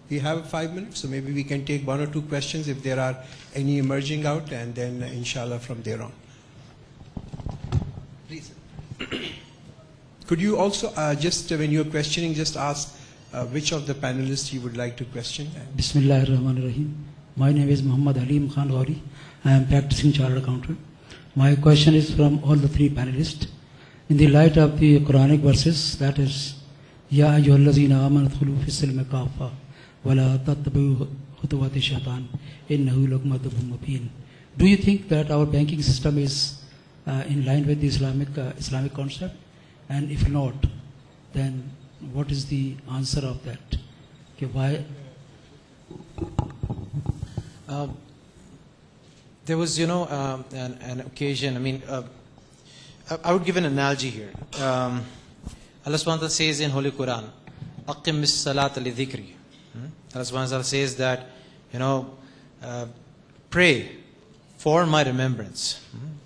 We have 5 minutes, so maybe we can take 1 or 2 questions if there are any emerging out, and then inshallah from there on. Please. Could you also just when you're questioning, just ask which of the panelists you would like to question? Bismillahirrahmanirrahim. My name is Muhammad Halim Khan Gauri. I am practicing chartered accountant. My question is from all the 3 panelists. In the light of the Quranic verses, that is, Ya ayyuhallazina amanu udkhulu fis-silmi kaffa wa la tattabi'u khutuwati shaytan innahu lakum aduwwun mubin. Do you think that our banking system is in line with the Islamic concept? And if not, then what is the answer of that? Okay, why? There was, an occasion. I mean, I would give an analogy here. Allah subhanahu wa ta'ala says in Holy Quran, "Aqim as-salat li dhikri." Allah subhanahu wa ta'ala says that, pray for my remembrance.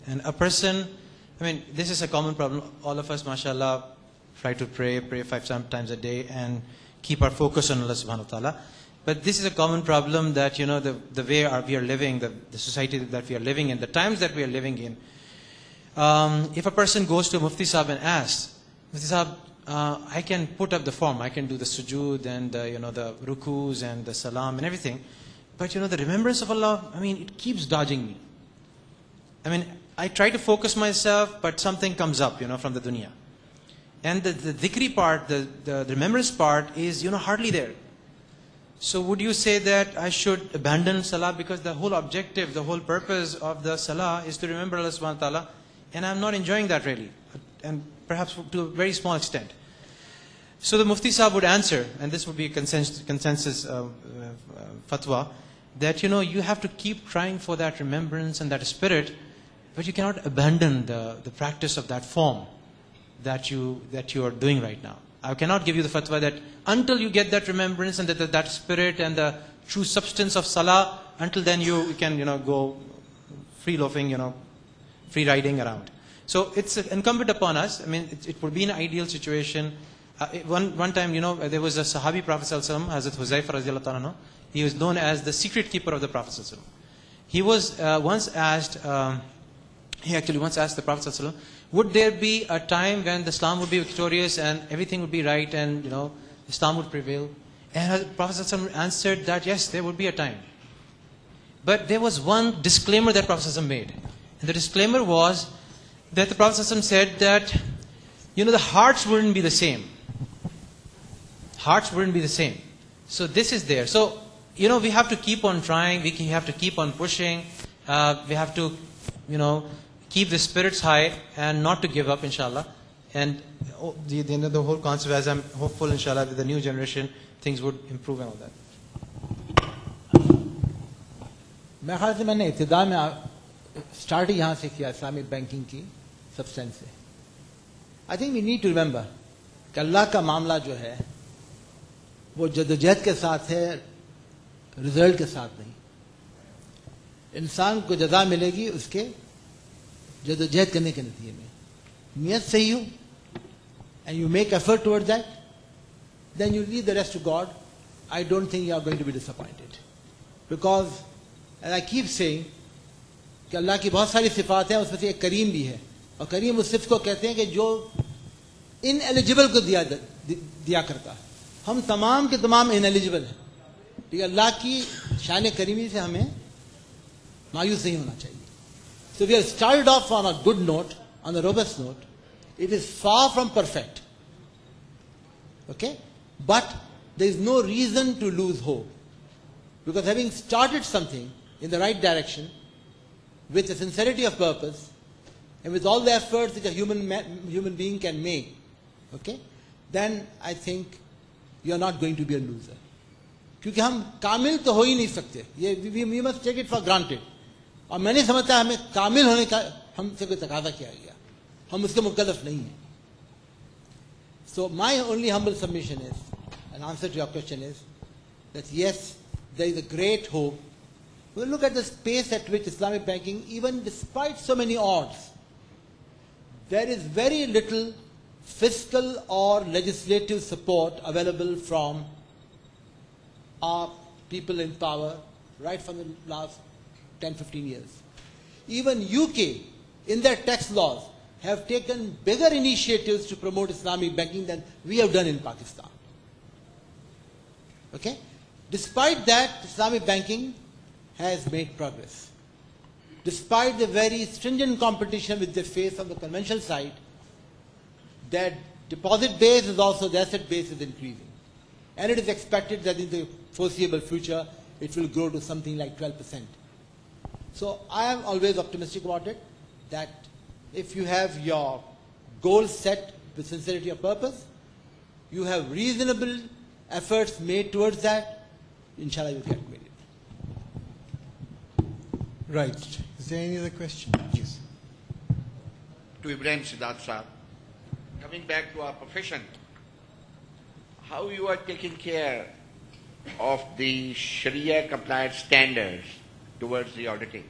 And a person, I mean, this is a common problem. All of us, mashallah, try to pray 5 times a day and keep our focus on Allah subhanahu wa ta'ala. But this is a common problem that, the way we are living, the society that we are living in, the times that we are living in. If a person goes to Mufti Sahib and asks, Mufti Sahib, I can put up the form, I can do the sujood and the rukus and the salam and everything, but the remembrance of Allah, I mean, it keeps dodging me. I mean, I try to focus myself, but something comes up, from the dunya. And the dhikri part, the remembrance part is, hardly there. So would you say that I should abandon salah, because the whole objective, the whole purpose of the salah is to remember Allah subhanahu wa ta'ala, and I'm not enjoying that really, and perhaps to a very small extent. So the Mufti Sahib would answer, and this would be a consensus fatwa, that you have to keep trying for that remembrance and that spirit, but you cannot abandon the practice of that form that you are doing right now. I cannot give you the fatwa that until you get that remembrance and that spirit and the true substance of salah, until then you can go free loafing, free riding around. So it's incumbent upon us. I mean, it would be an ideal situation. One time, there was a Sahabi Prophet ﷺ, Hazrat Huzaifa radiallahu anhu. He was known as the secret keeper of the Prophet ﷺ. He was once asked, he actually once asked the Prophet ﷺ, would there be a time when the Islam would be victorious and everything would be right and Islam would prevail? And the Prophet ﷺ answered that yes, there would be a time. But there was one disclaimer that Prophet ﷺ made. And the disclaimer was that the Prophet ﷺ said that the hearts wouldn't be the same. Hearts wouldn't be the same. So this is there. So we have to keep on trying, we have to keep on pushing, we have to keep the spirits high and not to give up, inshallah. And the whole concept, as I'm hopeful, inshallah, with the new generation, things would improve and all that. मैं ख्याल से मैंने इब्तिदा में start ही यहाँ से किया Islamic banking की substance से. I think we need to remember कि अल्लाह का मामला जो है वो जदोजहद के साथ है, रिजल्ट के साथ नहीं. इंसान को जज़ा मिलेगी उसके जदोजहद करने के नतीजे में. नियत सही हो and you make effort towards that, then you leave the rest to God. I don't think you are going to be disappointed. Because, as I keep saying, कि अल्लाह की बहुत सारी सिफात हैं, उसमें से एक करीम भी है. और करीम उस सिफ़ को कहते हैं कि जो इनएलिजिबल को दिया करता है. हम तमाम के तमाम इनएलिजिबल हैं. ठीक है, अल्लाह की शान करीमी से हमें मायूस नहीं होना चाहिए. So we have started off on a good note, on a robust note. It is far from perfect. Okay? But there is no reason to lose hope. Because having started something in the right direction, with a sincerity of purpose, and with all the efforts that a human being can make, okay, then I think you are not going to be a loser. क्योंकि हम कामिल तो हो ही नहीं सकते. We must take it for granted. और मैंने समझता हमें कामिल होने का हमसे कोई तकाजा किया गया. हम उसके मुकल्लफ नहीं हैं. So my only humble submission is, an answer to your question is, that yes, there is a great hope. We'll look at the pace at which Islamic banking, even despite so many odds, there is very little fiscal or legislative support available from are people in power right from the last 10-15 years. Even UK, in their tax laws, have taken bigger initiatives to promote Islamic banking than we have done in Pakistan. Okay? Despite that, Islamic banking has made progress. Despite the very stringent competition which they face on the conventional side, their deposit base is also, the asset base is increasing. And it is expected that in the foreseeable future, it will grow to something like 12%. So I am always optimistic about it, that if you have your goals set with sincerity of purpose, you have reasonable efforts made towards that, inshallah you get made it. Right. Is there any other question? Yes. To Ibrahim Siddharth Sahab, coming back to our profession, how you are taking care of the Sharia compliant standards towards the auditing?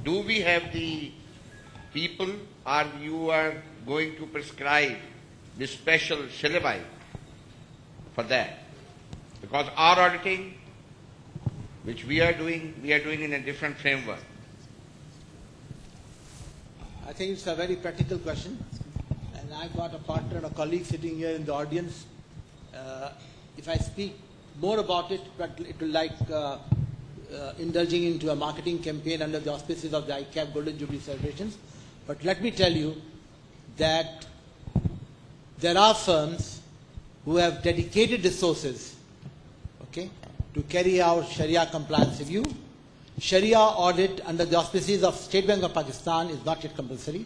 Do we have the people, or you are going to prescribe the special syllabi for that? Because our auditing, which we are doing in a different framework. I think it's a very practical question, and I've got a partner and a colleague sitting here in the audience. If I speak more about it, but it will like indulging into a marketing campaign under the auspices of the ICAP Golden Jubilee celebrations. But let me tell you that there are firms who have dedicated resources, okay, to carry out Sharia compliance review. Sharia audit under the auspices of State Bank of Pakistan is not yet compulsory.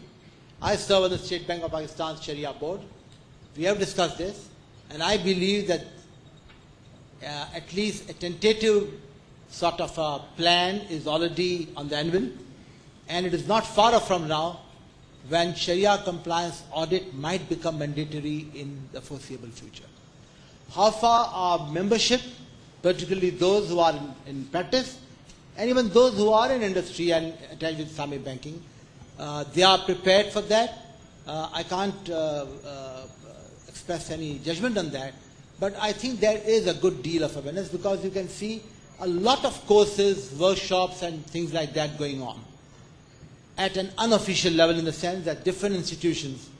I serve on the State Bank of Pakistan's Sharia board. We have discussed this, and I believe that at least a tentative sort of a plan is already on the anvil, and it is not far off from now when Sharia compliance audit might become mandatory in the foreseeable future. How far our membership, particularly those who are in practice, and even those who are in industry and attached with Islamic banking, they are prepared for that. I can't express any judgment on that, but I think there is a good deal of awareness, because you can see a lot of courses, workshops and things like that going on at an unofficial level, in the sense that different institutions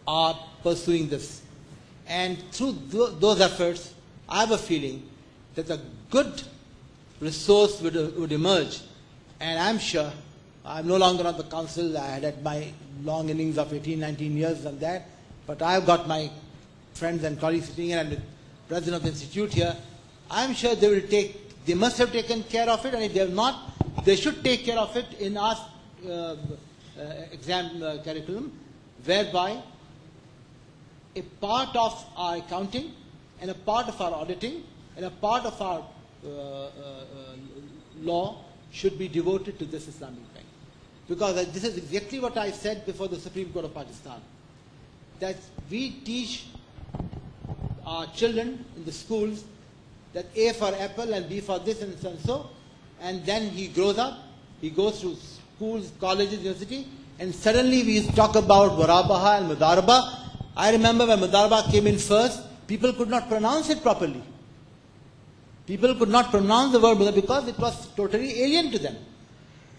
are pursuing this. And through those efforts, I have a feeling that a good resource would emerge. And I'm sure, I'm no longer on the council, I had my long innings of 18, 19 years on that, but I've got my friends and colleagues sitting here and the president of the institute here. I'm sure they must have taken care of it, and if they have not, they should take care of it in our exam curriculum, whereby a part of our accounting and a part of our auditing and a part of our law should be devoted to this Islamic bank. Because this is exactly what I said before the Supreme Court of Pakistan, that we teach our children in the schools that A for apple and B for this and so, and then he grows up, he goes to schools, colleges, university, and suddenly we talk about Murabaha and Mudaraba. I remember when Mudaraba came in first, people could not pronounce it properly. People could not pronounce the word Mudaraba because it was totally alien to them.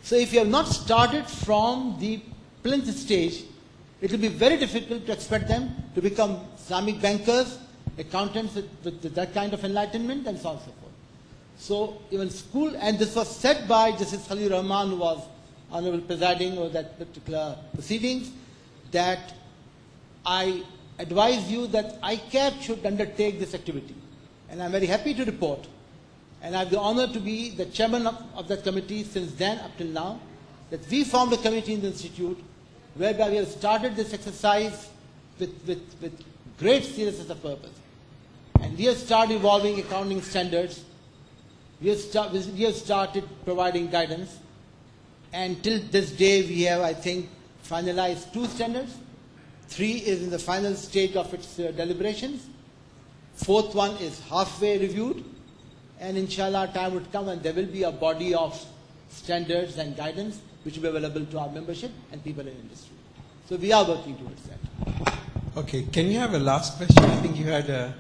So if you have not started from the plinth stage, it will be very difficult to expect them to become Islamic bankers, accountants with that kind of enlightenment, and so on and so forth. So even school, and this was said by Justice Khalil Rahman, who was honorable presiding over that particular proceedings, that I advise you that ICAP should undertake this activity. And I'm very happy to report, and I have the honor to be the chairman of that committee since then up till now, that we formed a committee in the institute whereby we have started this exercise with great seriousness of purpose. And we have started evolving accounting standards. We have started providing guidance. And till this day, we have, I think, finalized 2 standards. 3 is in the final stage of its deliberations. 4th one is halfway reviewed. And inshallah, time would come and there will be a body of standards and guidance which will be available to our membership and people in industry. So we are working towards that. Okay, can you have a last question? I think you had a...